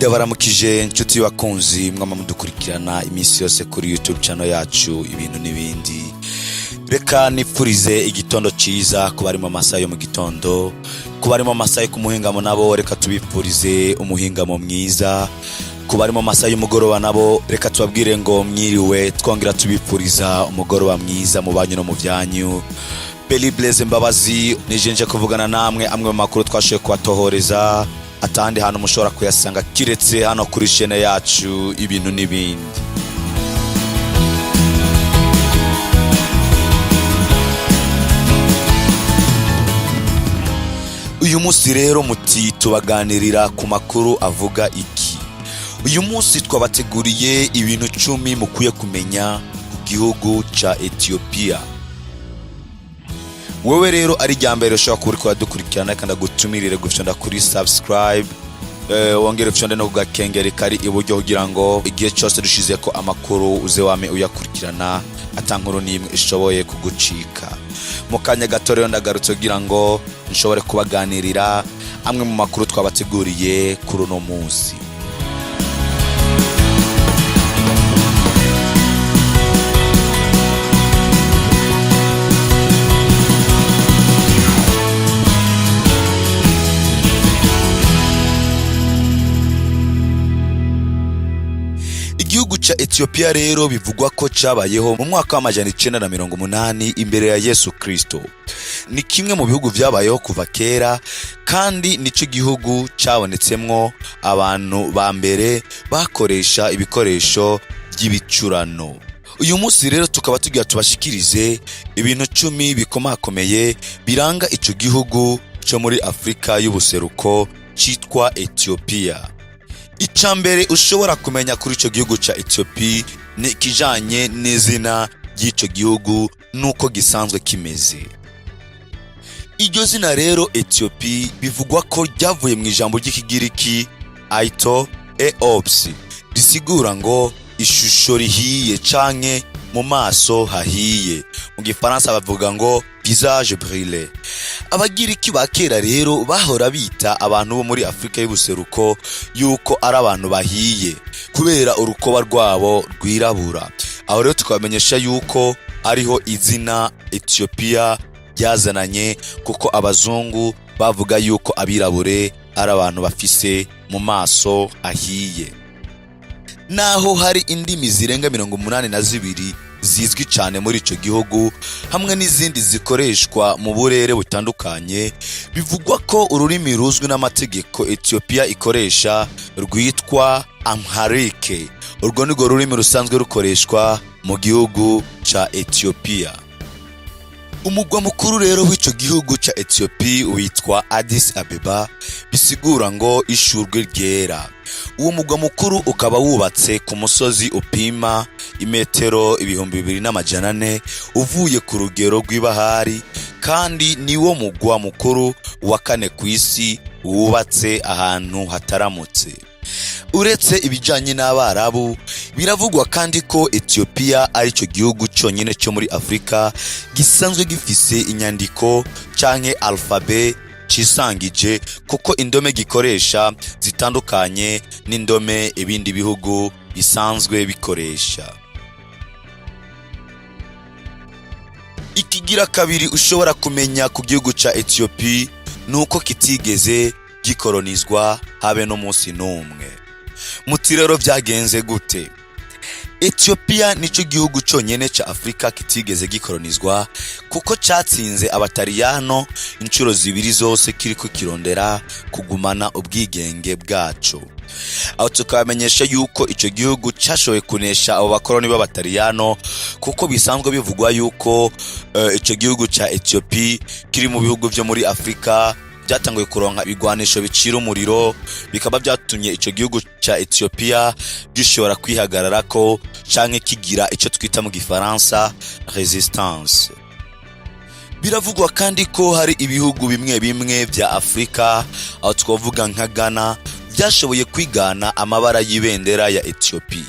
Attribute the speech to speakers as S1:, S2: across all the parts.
S1: Ndabaramukije inshuti y'abakunzi mwama mudukurikirana iminsi yose kuri YouTube channel yacu Ibintu n'ibindi. Reka nipfurize igitondo ciza kubarimo amasaha yo mu gitondo, kubarimo amasaha ku muhingamo nabo reka tubipfurize umuhingamo mwiza, kubarimo amasaha y'umugoroba nabo reka tubabwire ngo mwiriwe, twongera tubipfuriza umugoroba mwiza mu banyu no mu byanyu. Belly-Blaise MBABAZI nijenje kuvugana namwe amwe mu makuru twashoye kubatohoreza atandi hano mushobora kuyasanga kiretse hano kuri chaîne yacu Ibintu n'ibindi. Uyu munsi rero muti tubaganirira ku makuru avuga iki. Uyu munsi twabateguriye ibintu 10 mukwiye kumenya ku gihugu ca Etiyopiya. Wewe rero ari ryambere ushobora kuri kudukurikirana kandi gutumirire gufyonda kuri subscribe, wongere gufyonda no kugakengera kari iburyo kugira ngo igihe cyose dushize ko amakuru uze wame uyakurikirana atankuru nimwe ishoboye kugucika. Mukanya gato rero ndagarutse kugira ngo nshobore kubaganirira amwe mu makuru twabateguriye kuri uno munsi. Igihugu ca Etiyopiya rero bivugwa ko cabayeho mu mwaka wa 980 imbere ya Yesu Kristo. Ni kimwe mu bihugu vyabayeho kuva kera kandi nico gihugu cabonetsemwo abantu ba mbere bakoresha ibikoresho by'ibicurano. Uyu munsi rero tukaba tugiye tubashikirize ibintu 10 bikomakomeye biranga ico gihugu cyo muri Afrika y'ubuseruko citwa Etiyopiya. Icambere ushobora kumenya kuri ico gihugu ca Etiyopiya ni kijanye n'izina ry'ico gihugu nuko gisanzwe kimeze. Iryo zina rero Etiyopiya bivugwa ko ryavuye mu ijambo ry'ikigiriki aito eops, risigura ngo ishusho rihiye canke mu maso hahiye. Mu gifaransa bavuga ngo visage brûlé. Abagiriki bakera rero bahora bita abantu bo muri Afrika y'ubuseruko yuko ari abantu bahiye kubera urukoba rwabo rwirabura. Aho rero tukabamenyesha yuko ariho izina Etiyopiya yazananye kuko abazungu bavuga yuko abirabure ari abantu bafise mu maso ahiye. Naho hari indimi zirenga 82 zizwi cyane muri ico gihugu hamwe n'izindi zikoreshwa mu burere butandukanye, bivugwa ko ururimi ruzwi n'amategeko Etiyopiya ikoresha rwitwa Amharic. Urwo ni rurimi rusanzwe rukoreshwa mu gihugu ca Etiyopiya. Umugwa mukuru rero w'ico gihugu ca Etiyopiya witwa Addis Abeba, bisigura ngo ishurwe ryera. Uwo mugwa mukuru ukaba wubatse ku musozi upima imetero 2400 uvuye ku rugero rw'ibahari, kandi niwo mugwa mukuru wa kane kw'isi wubatse ahantu hataramutse. Uretse ibijanye n'Abarabu, biravugwa kandi ko Etiyopiya ari cyo gihugu cyonyine cyo muri Afrika gisanzwe gifise inyandiko canke alphabet cisangije, kuko indome gikoresha zitandukanye n'indome ibindi bihugu bisanzwe bikoresha. Ikigira kabiri ushobora kumenya ku gihugu ca Etiyopiya nuko kitigeze gikolonizwa habe no munsi numwe. Muti rero vyagenze gute? Etiyopiya nico gihugu cyonyene ca Afrika kitigeze gikolonizwa kuko catsinze abatariyano incuro zibiri zose kiriko kirondera kugumana ubwigenge bwaco. Aho tukabamenyesha yuko ico gihugu cashoboye kunesha abo bakoloni b'abatariyano kuko bisanzwe bivugwa yuko ico gihugu ca Etiyopiya kiri mu bihugu vyo muri Afrika byatanguye kuronka ibigwanisho bicira umuriro, bikaba byatumye ico gihugu ca Etiyopiya gishobora kwihagarara ko canke kigira ico twita mu gifaransa resistance. Biravugwa kandi ko hari ibihugu bimwe bimwe vya Afrika aho twovuga nka Ghana byashoboye kwigana amabara y'ibendera ya Etiyopiya.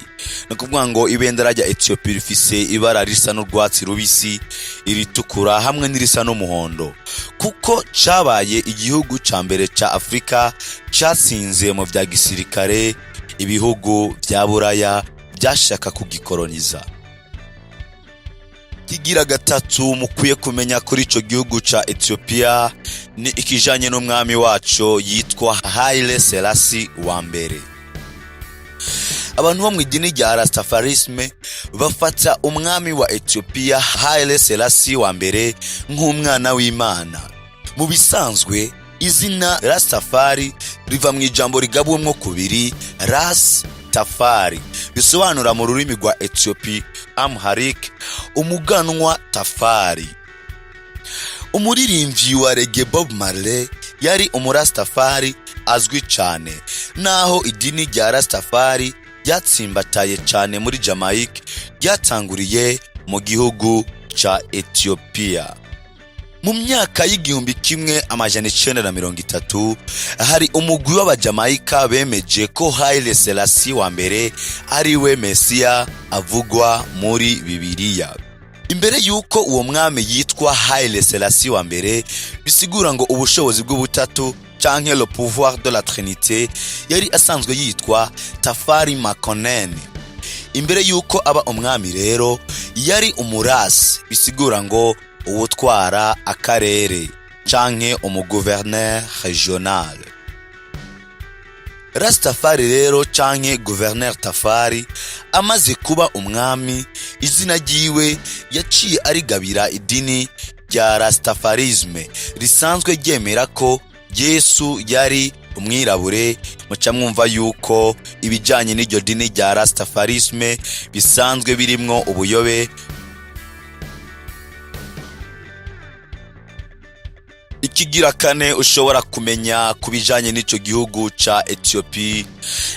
S1: No kuvuga ngo ibendera rya Etiyopiya rifise ibara risa n'urwatsi rubisi, iritukura hamwe n'irisa n'umuhondo, kuko cabaye igihugu ca mbere ca Afrika catsinze mu vya gisirikare ibihugu vya Buraya byashaka kugikoloniza. Kigira gatatu mukwiye kumenya kuri ico gihugu ca Etiyopiya ni ikijanye n'umwami waco yitwa Haile Selassie wa mbere. Abantu bo mu idini rya Rastafarisme bafata umwami wa Etiyopiya Haile Selassie wa mbere nk'umwana w'Imana. Mu bisanzwe izina Rastafari riva mu ijambo rigabwemwo kubiri Ras Tafari, bisobanura mu rurimi rwa Etiyopiya Amharic umuganwa Tafari. Umuririmbyi wa reggae Bob Marley yari umurastafari azwi cyane, naho idini rya Rastafari ryatsimbataye cyane muri Jamaica ryatanguriye mu gihugu ca Etiyopiya. Mu myaka y'igihumbi kimwe amajana 930 hari umugwi w'abajamaika bemeje ko Haile Selassie wa mbere ari we Mesiya avugwa muri Bibiliya. Imbere yuko uwo mwami yitwa Haile Selassie wa mbere, bisigura ngo ubushobozi bw'ubutatu canke le pouvoir de la Trinité, yari asanzwe yitwa Tafari Makonnen. Imbere yuko aba umwami rero yari umurasi, bisigura ngo uwutwara akarere canke umugouverneur regional. Rastafari rero canke gouverneur Tafari amaze kuba umwami, izina ryiwe yaciye arigabira idini rya Rastafarisme risanzwe ryemera ko Yesu yari umwirabure. Muca mwumva yuko ibijanye n'iryo dini rya Rastafarisme bisanzwe birimwo ubuyobe. Ikigira kane ushobora kumenya kubijanye n'ico gihugu ca Etiyopiya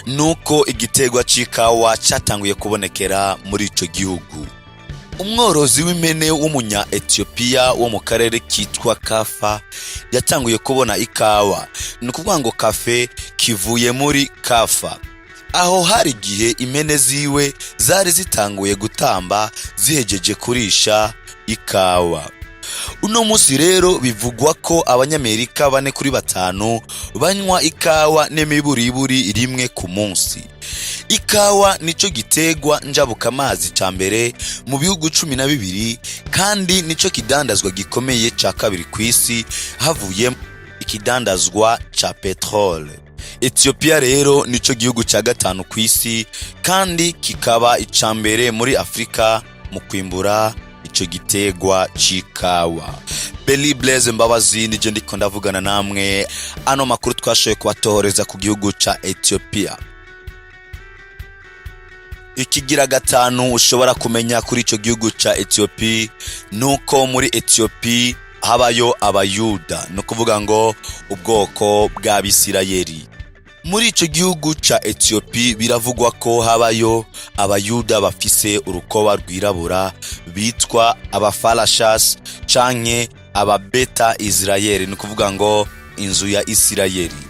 S1: nuko igitegwa c'ikawa catanguye kubonekera muri ico gihugu. Umworozi w'impene w'umunya Etiyopiya wo mu karere kitwa Kafa yatanguye kubona ikawa. Ni kuvuga ngo kafe kivuye muri Kafa. Aho hari igihe impene ziwe zari zitanguye gutamba zihejeje kurisha ikawa. Uno musi rero bivugwa ko abanyamerika 4 kuri 5 banywa ikawa n'imiburiburi rimwe ku munsi. Ikawa nico gitegwa njabuka amazi ca mbere mu bihugu 12 kandi nico kidandazwa gikomeye ca kabiri kw'isi havuye ikidandazwa ca petrole. Etiyopiya rero nico gihugu ca gatanu kw'isi kandi kikaba icambere muri Afrika mu kwimbura ico gitegwa c'ikawa. Belly-Blaise MBABAZI nije ndiko ndavugana namwe, ano makuru twashoye kubatohoreza ku gihugu ca Etiyopiya. Ikigira gatanu ushobora kumenya kuri ico gihugu ca Etiyopiya nuko muri Etiyopiya habayo abayuda, no kuvuga ngo ubwoko bw'Abisirayeli. Muri ico gihugu ca Etiyopiya biravugwa ko habayo abayuda bafise urukoba rwirabura bitwa abafarashas canke ababeta Israeli, no kuvuga ngo inzu ya Isirayeli.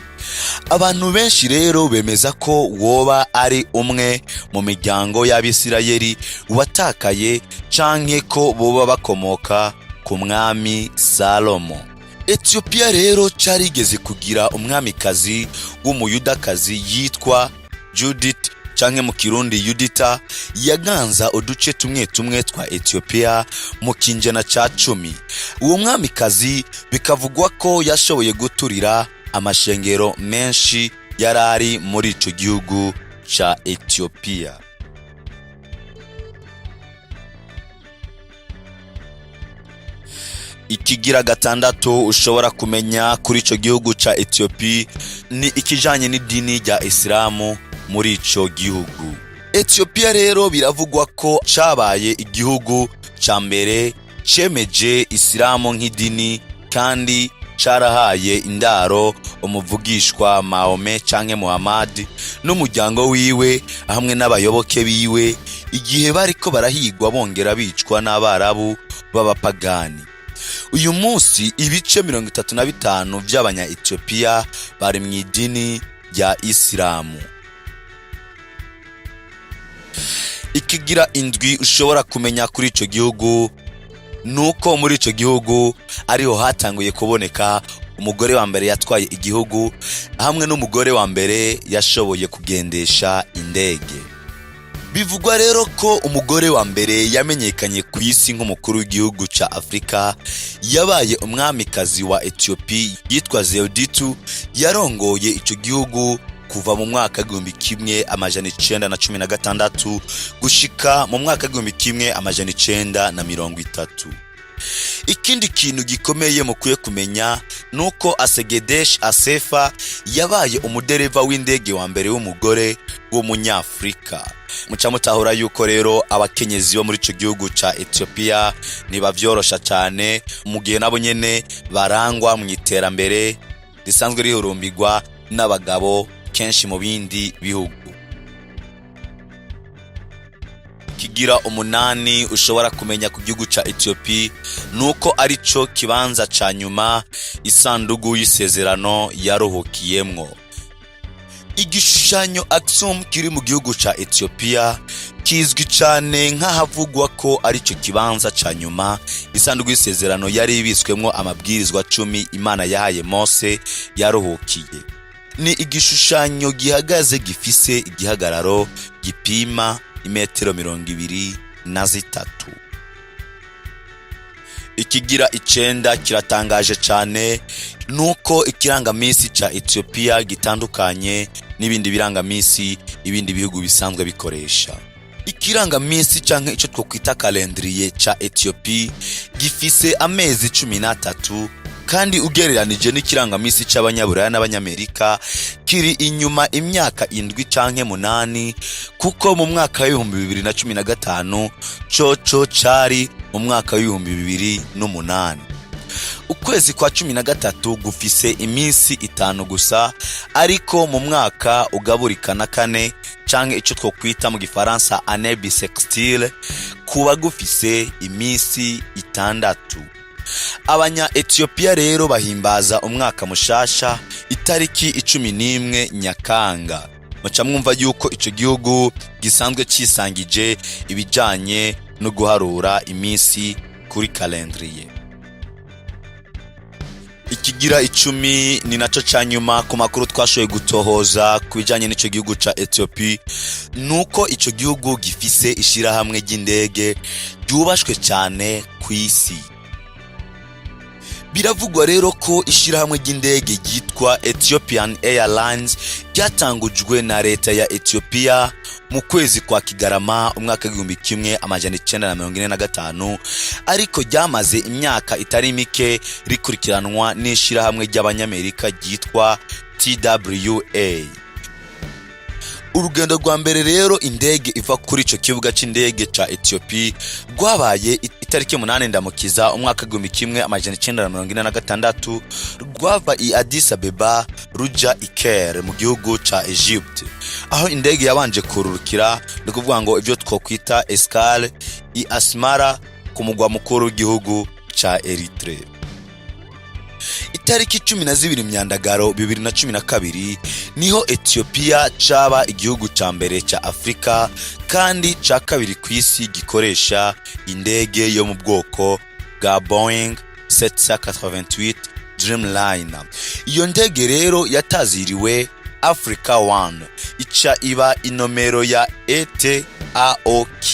S1: Abantu benshi rero bemeza ko woba ari umwe mu miryango y'Abisirayeli watakaye canke ko boba bakomoka ku mwami Salomo. Etiyopiya rero carigeze kugira umwamikazi w'umuyudakazi yitwa Judith canke mu Kirundi Yudita, yaganza uduce tumwe tumwe twa Etiyopiya mu kinjana ca 10. Uwo mwamikazi bikavugwa ko yashoboye guturira amashengero menshi yarari muri ico gihugu ca Etiyopiya. Ikigira gatandatu ushobora kumenya kuri ico gihugu ca Etiyopiya ni ikijanye n'idini rya Islamu muri ico gihugu. Etiyopiya rero biravugwa ko cabaye igihugu ca mbere cemeje Islamu nk'idini kandi carahaye indaro umuvugishwa Mahome canke Muhammad n'umuryango wiwe hamwe n'abayoboke biwe igihe bariko barahigwa bongera bicwa n'abarabu b'abapagani. Uyu munsi ibice 35 by'abanya Etiyopiya bari mu idini rya Isilamu. Ikigira indwi ushobora kumenya kuri ico gihugu nuko muri ico gihugu ariho hatanguye kuboneka umugore wa mbere yatwaye igihugu hamwe n'umugore wa mbere yashoboye kugendesha indege. Bivugwa rero ko umugore wa mbere yamenyekanye ku isi nk'umukuru w'igihugu ca Afrika yabaye umwamikazi wa Etiyopiya yitwa Ibintu, yarongoye ico gihugu kuva mu mwaka 1916 gushika mu mwaka 1930. Ikindi kintu gikomeye mukwiye kumenya nuko Asegedesh Asefa yabaye umudereva w'indege wa mbere w'umugore w'umunyafrika. Muca mutahura yuko rero abakenyezi bo muri ico gihugu ca Etiyopiya ntibavyorosha cyane mu gihe nabo nyene barangwa mu iterambere risanzwe rihurumbirwa n'abagabo kenshi mu bindi bihugu. Kigira umunani ushobora kumenya ku gihugu ca Etiyopiya nuko arico kibanza ca nyuma isandugu y'isezerano yaruhukiyemwo. Igishushanyo Aksum kiri mu gihugu ca Etiyopiya kizwi cyane nk'ahavugwa ko arico kibanza ca nyuma isandugu y'isezerano yari ibiswemwo amabwirizwa 10 Imana yahaye Mose yaruhukiye. Ni igishushanyo gihagaze gifise igihagararo gipima imetero 23. Ikigira icenda kiratangaje cyane nuko ikirangamisi ca Etiyopiya gitandukanye n'ibindi birangamisi ibindi bihugu bisanzwe bikoresha. Ikirangamisi canke ico twokwita calendrier ca Etiyopiya gifise amezi 13 kandi ugereranije n'ikirangamisi c'abanyaburaya n'abanyamerika kiri inyuma imyaka 7 canke 8 kuko mu mwaka wa 2015 coco cari mu mwaka wa 2008. Ukwezi kwa 13 gufise iminsi 5 gusa ariko mu mwaka ugaburikana 4 canke ico twokwita mu gifaransa année bissextile kuba gufise iminsi 6. Abanya Etiyopiya rero bahimbaza umwaka mushasha itariki 11 Nyakanga. Muca mwumva yuko ico gihugu gisanzwe cisangije ibijanye no guharura iminsi kuri calendrier. Ikigira 10 ni naco canyuma ku makuru twashoye gutohoza kubijanye n'ico gihugu ca Etiyopiya nuko ico gihugu gifise ishirahamwe ry'indege ryubashwe cyane kw'isi. Biravugwa rero ko ishirahamwe ry'indege ryitwa Ethiopian Airlines ryatangujwe na leta ya Etiyopiya mu kwezi kwa Kigarama umwaka 1945 ariko ryamaze imyaka itari mike rikurikiranwa n'ishirahamwe ry'abanyamerika ryitwa TWA. Urugendo rwa mbere rero indege iva kuri ico kibuga c'indege ca Etiyopiya rwabaye itariki 8 Ndamukiza umwaka 1946 rwava i Addis Abeba ruja i Caire mu gihugu ca Egypte, aho indege yabanje kururukira no kuvuga ngo ivyo twokwita escale i Asmara ku mugwa mukuru w'igihugu ca Eritrea. Itariki 12 Myandagaro 2012 niho Etiyopiya caba igihugu ca mbere ca Afrika kandi ca kabiri kw'isi gikoresha indege yo mu bwoko bwa Boeing 788 Dreamliner. Iyo ndege rero yataziriwe Africa 1 ica iba inomero ya ETAOK.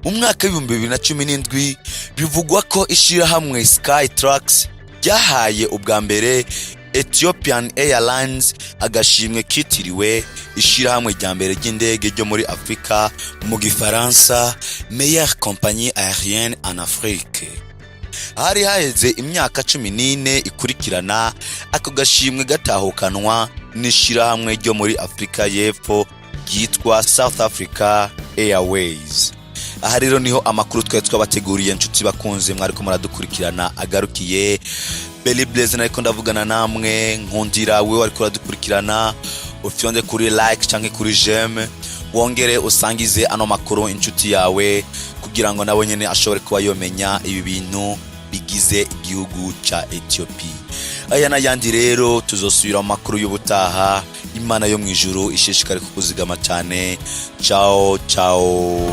S1: Mu mwaka 2017 bivugwa ko ishirahamwe Skytrax ryahaye ubwa mbere Ethiopian Airlines agashimwe kitiriwe ishirahamwe rya mbere ry'indege ryo muri Afrika mu gifaransa meilleure compagnie aérienne en Afrique. Hari haheze imyaka 14 ikurikirana ako gashimwe gatahukanwa n'ishirahamwe ryo muri Afrika y'Epfo ryitwa South Africa Airways. Aha rero niho amakuru twabateguriye inshuti bakunze mwariko muradukurikirana agarukiye. Belly-Blaise nariko ndavugana namwe, nkundira wewe wariko uradukurikirana ufyonde kuri like canke kuri j'aime, wongere usangize ano makuru inshuti yawe kugira ngo nawe nyene ashobore kuba yomenya ibi bintu bigize igihugu ca Etiyopiya. Aya n'ayandi rero tuzosubira mu makuru y'ubutaha. Imana yo mwijuru ishishikare kukuzigama cyane. Ciao ciao.